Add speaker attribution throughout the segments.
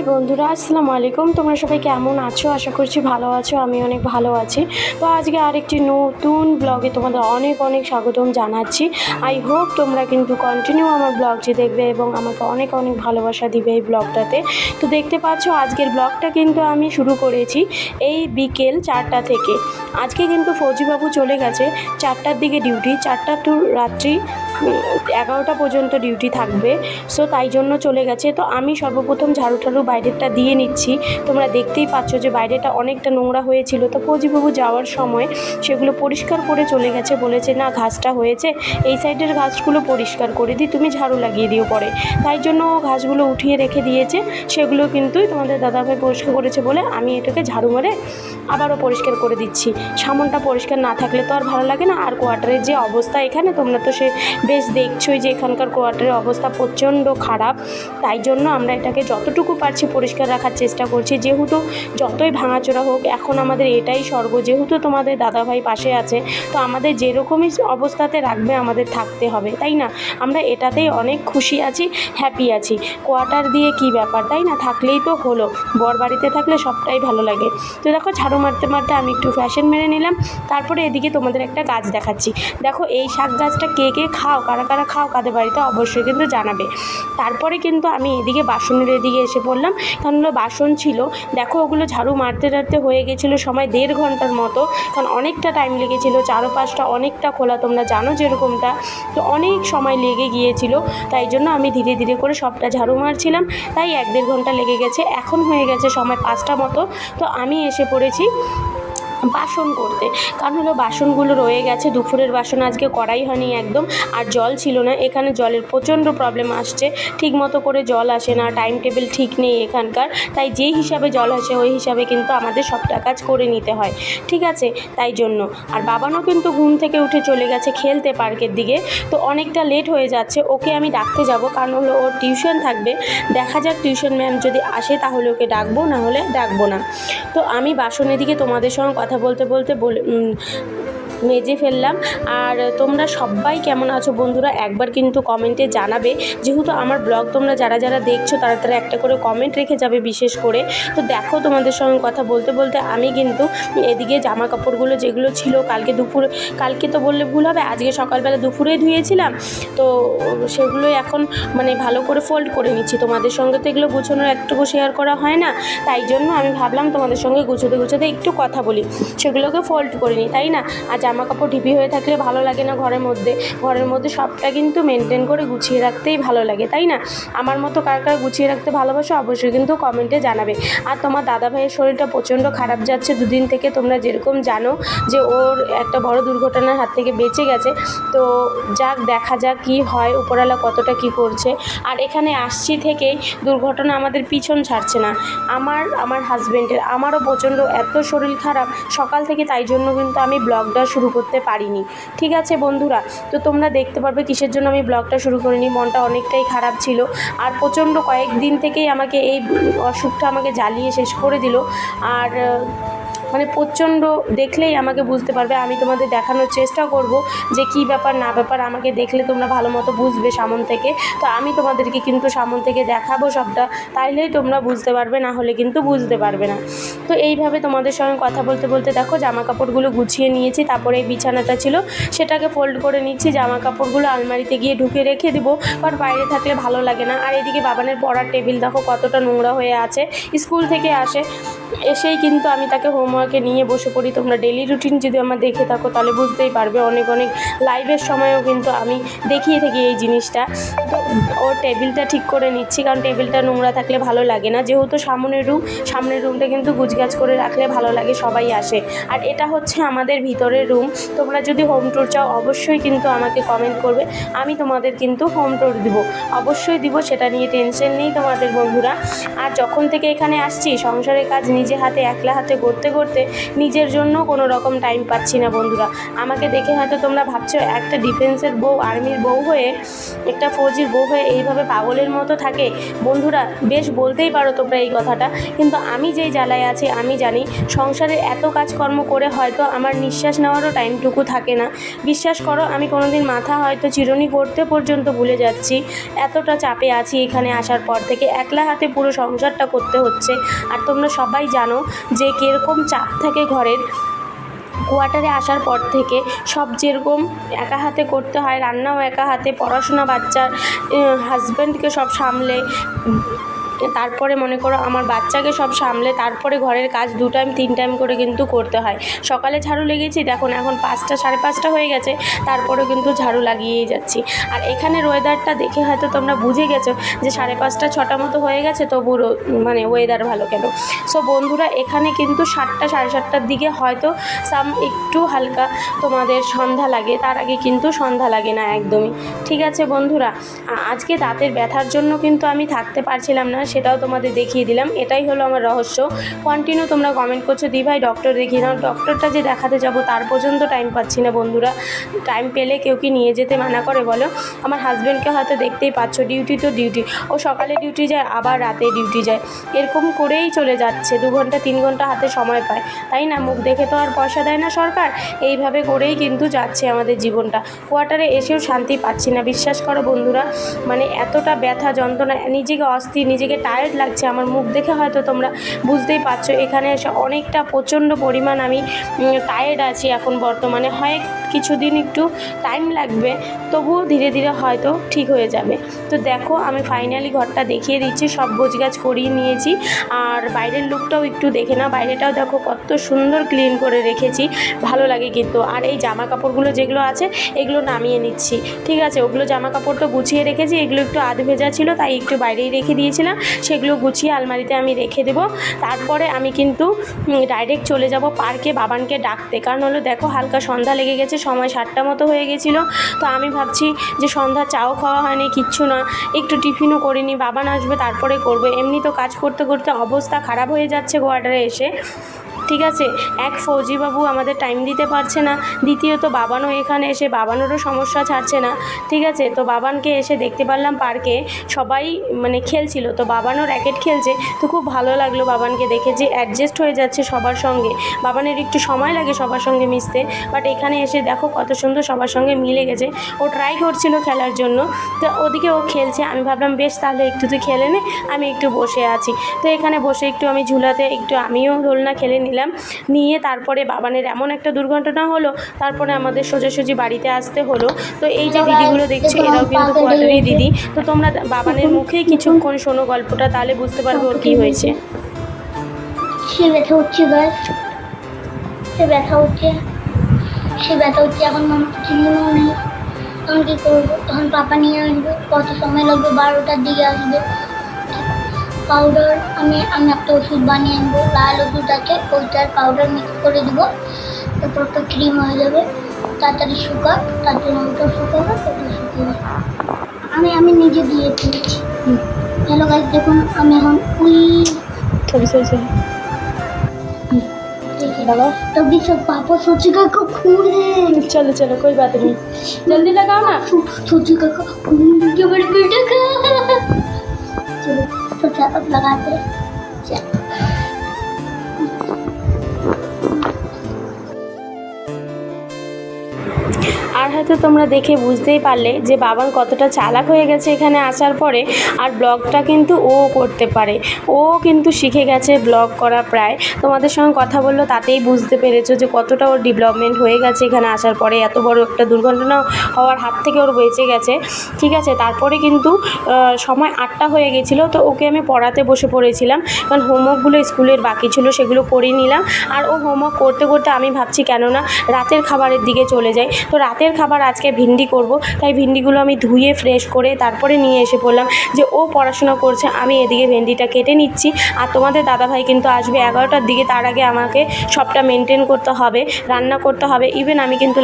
Speaker 1: High বন্ধুরা, আসসালামু আলাইকুম। তোমরা সবাই কেমন আছো? আশা করছি ভালো আছো। আমি অনেক ভালো আছি। তো আজকে আরেকটি নতুন ব্লগে তোমাদের অনেক অনেক স্বাগতম জানাচ্ছি। আই হোপ তোমরা কিন্তু কন্টিনিউ আমার ব্লগটি দেখবে এবং আমাকে অনেক অনেক ভালোবাসা দিবে এই ব্লগটাতে। তো দেখতে পাচ্ছ আজকের ব্লগটা কিন্তু আমি শুরু করেছি এই বিকেল 4টা থেকে। আজকে কিন্তু ফৌজিবাবু চলে গেছে 4টার দিকে ডিউটি, 4টা টু রাত্রি 11টা পর্যন্ত ডিউটি থাকবে। সো তাই জন্য চলে গেছে। তো আমি সর্বপ্রথম ঝাড়ু বাইরেটা দিয়ে নিচ্ছি। তোমরা দেখতেই পাচ্ছ যে বাইরেটা অনেকটা নোংরা হয়েছিল। তো ফৌজিবাবু যাওয়ার সময় সেগুলো পরিষ্কার করে চলে গেছে, বলেছে না ঘাসটা হয়েছে, এই সাইডের ঘাসগুলো পরিষ্কার করে দিই, তুমি ঝাড়ু লাগিয়ে দিও পরে। তাই জন্য ঘাসগুলো উঠিয়ে রেখে দিয়েছে। সেগুলো কিন্তু তোমাদের দাদাভাই পরিষ্কার করেছে বলে আমি এটাকে ঝাড়ু মারে আবারও পরিষ্কার করে দিচ্ছি। সামনটা পরিষ্কার না থাকলে তো আর ভালো লাগে না। আর কোয়ার্টারের যে অবস্থা এখানে, তোমরা তো সে বেশ দেখছোই যে এখানকার কোয়ার্টারের অবস্থা প্রচণ্ড খারাপ। তাই জন্য আমরা এটাকে যতটুকু পারছি পরিষ্কার রাখার চেষ্টা করছি। যেহেতু যতই ভাঙাচোরা হোক, এখন আমাদের এটাই স্বর্গ। যেহেতু তোমাদের দাদাভাই পাশে আছে, তো আমাদের যেরকমই অবস্থাতে রাখবে আমাদের থাকতে হবে, তাই না? আমরা এটাতেই অনেক খুশি আছি, হ্যাপি আছি। কোয়ার্টার দিয়ে কি ব্যাপার, তাই না? থাকলেই তো হলো। বর বাড়িতে থাকলে সবটাই ভালো লাগে। তো দেখো ঝাড়ু মারতে মারতে আমি একটু ফ্যাশন মেরে নিলাম। তারপরে এদিকে তোমাদের একটা গাছ দেখাচ্ছি। দেখো এই শাক গাছটা কে কে খাও, কারা কারা খাও কাদের বাড়িতে, অবশ্যই কিন্তু জানাবে। তারপরে কিন্তু আমি এদিকে বাসনের এদিকে এসে পড়লাম, কারণ হলো বাসন ছিল। দেখো ওগুলো ঝাড়ু মারতে মারতে হয়ে গেছিলো সময় 1.5 ঘন্টার মতো, কারণ অনেকটা টাইম লেগেছিলো। চারপাশটা অনেকটা খোলা, তোমরা জানো যেরকমটা, তো অনেক সময় লেগে গিয়েছিল। তাই জন্য আমি ধীরে ধীরে করে সবটা ঝাড়ু মারছিলাম, তাই 1.5 ঘন্টা লেগে গেছে। এখন হয়ে গেছে সময় 5টা মতো। তো আমি এসে পড়েছি বাসন করতে, কারণ হলো বাসনগুলো রয়ে গেছে। দুপুরের বাসন আজকে করাই হয়নি একদম। আর জল ছিল না এখানে, জলের প্রচণ্ড প্রবলেম আসছে। ঠিক মতো করে জল আসে না, টাইম টেবিল ঠিক নেই এখানকার। তাই যেই হিসাবে জল আসে ওই হিসাবে কিন্তু আমাদের সবটা কাজ করে নিতে হয়, ঠিক আছে? তাই জন্য। আর বাবানও কিন্তু ঘুম থেকে উঠে চলে গেছে খেলতে পার্কের দিকে। তো অনেকটা লেট হয়ে যাচ্ছে, ওকে আমি ডাকতে যাব, কারণ হলো ওর টিউশন থাকবে। দেখা যাক টিউশন ম্যাম যদি আসে তাহলে ওকে ডাকবো, না হলে ডাকবো না। তো আমি বাসনের দিকে তোমাদের সঙ্গে কথা বলতে বলতে মেজে ফেললাম। আর তোমরা সবাই কেমন আছো বন্ধুরা একবার কিন্তু কমেন্টে জানাবে। যেহেতু আমার ব্লগ তোমরা যারা যারা দেখছো তারা তারা একটা করে কমেন্ট রেখে যাবে বিশেষ করে। তো দেখো তোমাদের সঙ্গে কথা বলতে বলতে আমি কিন্তু এদিকে জামা কাপড়গুলো যেগুলো ছিল কালকে তো বললে ভুল হবে, আজকে সকালবেলা দুপুরে ধুয়েছিলাম, তো সেগুলোই এখন মানে ভালো করে ফোল্ড করে নিচ্ছি। তোমাদের সঙ্গে তো এগুলো গুছোনোর একটুকু শেয়ার করা হয় না, তাই জন্য আমি ভাবলাম তোমাদের সঙ্গে গুছোতে গুছোতে একটু কথা বলি, সেগুলোকে ফোল্ড করে নিই, তাই না? আর জামা কাপড় ঢিপি হয়ে থাকলে ভালো লাগে না ঘরের মধ্যে সবটা কিন্তু মেনটেন করে গুছিয়ে রাখতেই ভালো লাগে, তাই না? আমার মতো কার কার গুছিয়ে রাখতে ভালোবাসো অবশ্যই কিন্তু কমেন্টে জানাবে। আর তোমার দাদা ভাইয়ের শরীরটা প্রচণ্ড খারাপ যাচ্ছে দুদিন থেকে, তোমরা যেরকম জানো যে ওর একটা বড় দুর্ঘটনার হাত থেকে বেঁচে গেছে। তো যাক, দেখা যাক কি হয়, উপরওয়ালা কতটা কি করছে। আর এখানে আসছি থেকেই দুর্ঘটনা আমাদের পিছন ছাড়ছে না। আমার হাজব্যান্ডের, আমারও প্রচণ্ড এত শরীর খারাপ সকাল থেকে, তাই জন্য কিন্তু আমি ব্লগটা শুরু করতে পারিনি, ঠিক আছে বন্ধুরা? তো তোমরা দেখতে পারবে কিসের জন্য আমি ব্লগটা শুরু করিনি। মনটা অনেকটাই খারাপ ছিল। আর প্রচণ্ড কয়েকদিন থেকেই আমাকে এই অসুখটা আমাকে জ্বালিয়ে শেষ করে দিল। আর মানে প্রচণ্ড দেখলেই আমাকে বুঝতে পারবে। আমি তোমাদের দেখানোর চেষ্টা করব যে কী ব্যাপার না ব্যাপার। আমাকে দেখলে তোমরা ভালো মতো বুঝবে সামন থেকে। তো আমি তোমাদেরকে কিন্তু সামন থেকে দেখাবো সবটা, তাইলেই তোমরা বুঝতে পারবে, না হলে কিন্তু বুঝতে পারবে না। তো এইভাবে তোমাদের সঙ্গে কথা বলতে বলতে দেখো জামা কাপড়গুলো গুছিয়ে নিয়েছি। তারপরে এই বিছানাটা ছিল সেটাকে ফোল্ড করে নিচ্ছি। জামা কাপড়গুলো আলমারিতে গিয়ে ঢুকে রেখে দেবো, কারণ বাইরে থাকলে ভালো লাগে না। আর এদিকে বাবানের পড়ার টেবিল দেখো কতটা নোংরা হয়ে আছে। স্কুল থেকে এসেই কিন্তু আমি তাকে হোমওয়ার্কে নিয়ে বসে পড়ি। তোমরা ডেলি রুটিন যদি আমার দেখে থাকো তাহলে বুঝতেই পারবে। অনেক লাইভের সময়ও কিন্তু আমি দেখিয়ে থাকি এই জিনিসটা। তো ওর টেবিলটা ঠিক করে নিচ্ছি, কারণ টেবিলটা নোংরা থাকলে ভালো লাগে না। যেহেতু সামনের রুমটা কিন্তু গুছগাছ করে রাখলে ভালো লাগে, সবাই আসে। আর এটা হচ্ছে আমাদের ভিতরের রুম। তোমরা যদি হোম ট্যুর চাও অবশ্যই কিন্তু আমাকে কমেন্ট করবে, আমি তোমাদের কিন্তু হোম ট্যুর দিব, অবশ্যই দিব, সেটা নিয়ে টেনশন নেই তোমাদের বন্ধুরা। আর যখন থেকে এখানে আসছি সংসারের কাজ নিজে হাতে একলা হাতে করতে করতে নিজের জন্য কোনো রকম টাইম পাচ্ছি না বন্ধুরা। আমাকে দেখে হয়তো তোমরা ভাবছো একটা ডিফেন্সের বউ, আর্মির বউ হয়ে, একটা ফৌজির বউ বউ হয়ে এইভাবে পাগলের মতো থাকে? বন্ধুরা বেশ বলতেই পারো তোমরা এই কথাটা, কিন্তু আমি যেই জ্বালায় আছি আমি জানি। সংসারের এত কাজকর্ম করে হয়তো আমার নিঃশ্বাস নেওয়ারও টাইমটুকু থাকে না। বিশ্বাস করো আমি কোনোদিন মাথা হয়তো চিরুনি করতে পর্যন্ত ভুলে যাচ্ছি, এতটা চাপে আছি এখানে আসার পর থেকে। একলা হাতে পুরো সংসারটা করতে হচ্ছে। আর তোমরা সবাই জানো যে কীরকম চাপ থাকে ঘরের। কোয়ার্টারে আসার পর থেকে সব যেরকম একা হাতে করতে হয়, রান্নাও একা হাতে, পড়াশোনা, বাচ্চার হাজব্যান্ডকে সব সামলে, তারপরে মনে করো আমার বাচ্চাকে সব সামলে, তারপরে ঘরের কাজ 2 টাইম 3 টাইম করে কিন্তু করতে হয়। সকালে ঝাড়ু লেগেছি, দেখুন এখন 5টা 5:30 হয়ে গেছে, তারপরেও কিন্তু ঝাড়ু লাগিয়েই যাচ্ছি। আর এখানের ওয়েদারটা দেখে হয়তো তোমরা বুঝে গেছো যে 5:30 6টা মতো হয়ে গেছে, তবু মানে ওয়েদার ভালো কেন। সো বন্ধুরা এখানে কিন্তু 7টা 7:30টার দিকে হয়তো একটু হালকা তোমাদের সন্ধ্যা লাগে, তার আগে কিন্তু সন্ধ্যা লাগে না একদমই। ঠিক আছে বন্ধুরা, আজকে দাঁতের ব্যথার জন্য কিন্তু আমি থাকতে পারছিলাম না, সেটাও তোমাদের দেখিয়ে দিলাম। এটাই হলো আমার রহস্য। কন্টিনিউ তোমরা কমেন্ট করছো দি ভাই ডক্টর দেখিয়ে নাও। ডক্টরটা যে দেখাতে যাব তার পর্যন্ত টাইম পাচ্ছি না বন্ধুরা। টাইম পেলে কেউ কি নিয়ে যেতে মানা করে বলো? আমার হাজব্যান্ডকে হয়তো দেখতেই পাচ্ছ, ডিউটি তো ডিউটি, ও সকালে ডিউটি যায় আবার রাতে ডিউটি যায়, এরকম করেই চলে যাচ্ছে। 2 ঘন্টা 3 ঘন্টা হাতে সময় পায়, তাই না? মুখ দেখে তো আর পয়সা দেয় না সরকার। এইভাবে করেই কিন্তু যাচ্ছে আমাদের জীবনটা। কোয়ার্টারে এসেও শান্তি পাচ্ছি না, বিশ্বাস করো বন্ধুরা। মানে এতটা ব্যথা যন্ত্রণা, নিজেকে অস্থির, নিজেকে টায়ার্ড লাগছে। আমার মুখ দেখে হয়তো তোমরা বুঝতেই পারছো এখানে এসে অনেকটা প্রচণ্ড পরিমাণ আমি টায়ার্ড আছি এখন বর্তমানে। হয় কিছুদিন একটু টাইম লাগবে, তবুও ধীরে ধীরে হয়তো ঠিক হয়ে যাবে। তো দেখো আমি ফাইনালি ঘরটা দেখিয়ে দিচ্ছি, সব গোছগাছ করিয়ে নিয়েছি। আর বাইরের লুকটাও একটু দেখে নাও, বাইরেটাও দেখো কত সুন্দর ক্লিন করে রেখেছি, ভালো লাগে কিন্তু। আর এই জামা কাপড়গুলো যেগুলো আছে এগুলো নামিয়ে নিচ্ছি, ঠিক আছে? ওগুলো জামা কাপড় তো গুছিয়ে রেখেছি, এগুলো একটু আধ ভেজা ছিল তাই একটু বাইরেই রেখে দিয়েছিলাম, সেগুলো গুছিয়ে আলমারিতে আমি রেখে দেবো। তারপরে আমি কিন্তু ডাইরেক্ট চলে যাব পার্কে বাবানকে ডাকতে, কারণ হলো দেখো হালকা সন্ধ্যা লেগে গেছে, সময় 7টা মতো হয়ে গেছিলো। তো আমি ভাবছি যে সন্ধ্যা চাও খাওয়া হয়নি, কিচ্ছু না, একটু টিফিনও করিনি, বাবান আসবে তারপরে করবো। এমনি তো কাজ করতে করতে অবস্থা খারাপ হয়ে যাচ্ছে কোয়ার্টারে এসে, ঠিক আছে? এক ফৌজিবাবু আমাদের টাইম দিতে পারছে না, দ্বিতীয়ত বাবানও এখানে এসে বাবানেরও সমস্যা ছাড়ছে না, ঠিক আছে? তো বাবানকে এসে দেখতে পারলাম পার্কে সবাই মানে খেলছিল, তো বাবানও র্যাকেট খেলছে, তো খুব ভালো লাগলো বাবানকে দেখে, যে অ্যাডজাস্ট হয়ে যাচ্ছে সবার সঙ্গে। বাবানের একটু সময় লাগে সবার সঙ্গে মিশতে, বাট এখানে এসে দেখো কত সুন্দর সবার সঙ্গে মিলে গেছে। ও ট্রাই করছিল খেলার জন্য, তো ওদিকে ও খেলছে, আমি ভাবলাম বেশ তাহলে একটু তুই খেলে নে, আমি একটু বসে আছি। তো এখানে বসে একটু আমি ঝুলাতে একটু আমিও দোলনা খেলে নিলাম, নিয়ে তারপরে বাবানের এমন একটা দুর্ঘটনা হলো, তারপরে আমাদের সোজাসুজি বাড়িতে আসতে হলো। তো এই যে দিদিগুলো দেখছো এরাও কিন্তু কোয়ার্টারি দিদি। তো তোমরা বাবানের মুখেই কিছুক্ষণ শোনো গল্পটা, তাহলে বুঝতে পারবে ওর কী হয়েছে।
Speaker 2: সে ব্যথা হচ্ছে গাছ, সে ব্যথা হচ্ছে, সে ব্যথা হচ্ছে। এখন আমার চিহ্নও নেই, তখন কী করবো? তখন পাপা নিয়ে আসবে, কত সময় লাগবে? 12টার দিকে আসবে। পাউডার আমি একটা ওষুধ বানিয়ে আনবো, লাল ওষুধ আছে, ওইটার পাউডার মিক্স করে দেবো, তারপর একটা ক্রিম হয়ে যাবে, তাড়াতাড়ি শুকাক, তার জন্য ওটা শুকাবে, ওটা শুকাবে। আমি নিজে দিয়ে দিয়েছি। হ্যালো গাইস, দেখুন আমি এখন तभी सब पापा सोचेगा को खून है।
Speaker 1: चलो चलो कोई बात नहीं, जल्दी लगाओ ना।
Speaker 2: सोचेगा को खून के बड़े बेटे का। चलो तो अब लगाते हैं।
Speaker 1: আর হয়তো তোমরা দেখে বুঝতেই পারলে যে বাবান কতটা চালাক হয়ে গেছে এখানে আসার পরে। আর ব্লগটা কিন্তু ও করতে পারে, ও কিন্তু শিখে গেছে ব্লগ করা প্রায়। তোমাদের সঙ্গে কথা বললো তাতেই বুঝতে পেরেছো যে কতটা ওর ডেভেলপমেন্ট হয়ে গেছে এখানে আসার পরে। এত বড় একটা দুর্ঘটনা হওয়ার হাত থেকে ওর বেঁচে গেছে, ঠিক আছে? তারপরে কিন্তু সময় 8টা হয়ে গেছিলো, তো ওকে আমি পড়াতে বসে পড়েছিলাম, কারণ হোমওয়ার্কগুলো স্কুলের বাকি ছিল সেগুলো করে নিলাম। আর ও হোমওয়ার্ক করতে করতে আমি ভাবছি কেননা রাতের খাবারের দিকে চলে যাই। তো রাতের খাবার আজকে ভিন্ডি করব, তাই ভিন্ডিগুলো আমি ধুয়ে ফ্রেশ করে তারপরে নিয়ে এসে পড়লাম। যে ও পড়াশোনা করছে, আমি এদিকে ভেন্ডিটা কেটে নিচ্ছি। আর তোমাদের দাদাভাই কিন্তু আসবে 11টার দিকে, তার আগে আমাকে সবটা মেনটেন করতে হবে, রান্না করতে হবে, ইভেন আমি কিন্তু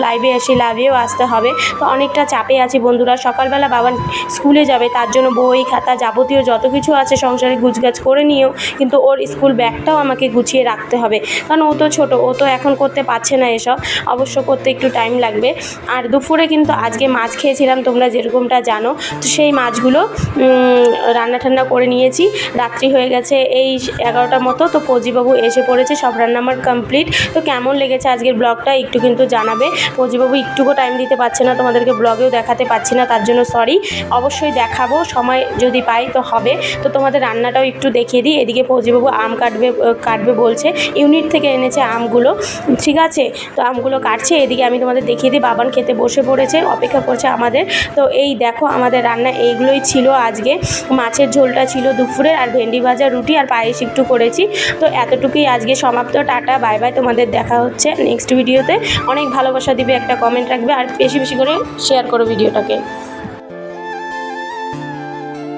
Speaker 1: লাইভেও আসতে হবে। তো অনেকটা চাপে আছি বন্ধুরা। সকালবেলা বাবা স্কুলে যাবে, তার জন্য বই খাতা যাবতীয় যত কিছু আছে সংসারে গুছগাছ করে নিয়েও কিন্তু ওর স্কুল ব্যাগটাও আমাকে গুছিয়ে রাখতে হবে, কারণ ও তো ছোটো, ও তো এখন করতে পারছে না এসব, অবশ্য করতে একটু টাইম লাগবে। আর দুপুরে কিন্তু আজকে মাছ খেয়েছিলাম, তোমরা যেরকমটা জানো। তো সেই মাছগুলো রান্না ঠান্না করে নিয়েছি। রাত্রি হয়ে গেছে এই 11টার মতো। তো ফৌজিবাবু এসে পড়েছে, সব রান্না আমার কমপ্লিট। তো কেমন লেগেছে আজকের ব্লগটা একটু কিন্তু জানাবে। ফৌজিবাবু একটুকু টাইম দিতে পারছে না, তোমাদেরকে ব্লগেও দেখাতে পারছি না, তার জন্য সরি। অবশ্যই দেখাবো, সময় যদি পাই তো হবে। তো তোমাদের রান্নাটাও একটু দেখিয়ে দিই। এদিকে ফৌজিবাবু আম কাটবে বলছে, ইউনিট থেকে এনেছে আমগুলো, ঠিক আছে। তো আমগুলো কাটছে, এদিকে আমি তোমাদের দেখিয়ে দিই। বাবান খেতে বসে পড়েছে, অপেক্ষা করছে আমাদের। তো এই দেখো আমাদের রান্না এইগুলোই ছিল আজকে। মাছের ঝোলটা ছিল দুপুরের, আর ভেন্ডি ভাজা, রুটি আর পায়েস একটু করেছি। তো এতটুকুই আজকে সমাপ্ত। Tata, bye bye. তোমাদের দেখা হচ্ছে নেক্সট ভিডিওতে। অনেক ভালোবাসা দিবে, একটা কমেন্ট রাখবে, আর বেশি বেশি করে শেয়ার করো ভিডিওটাকে।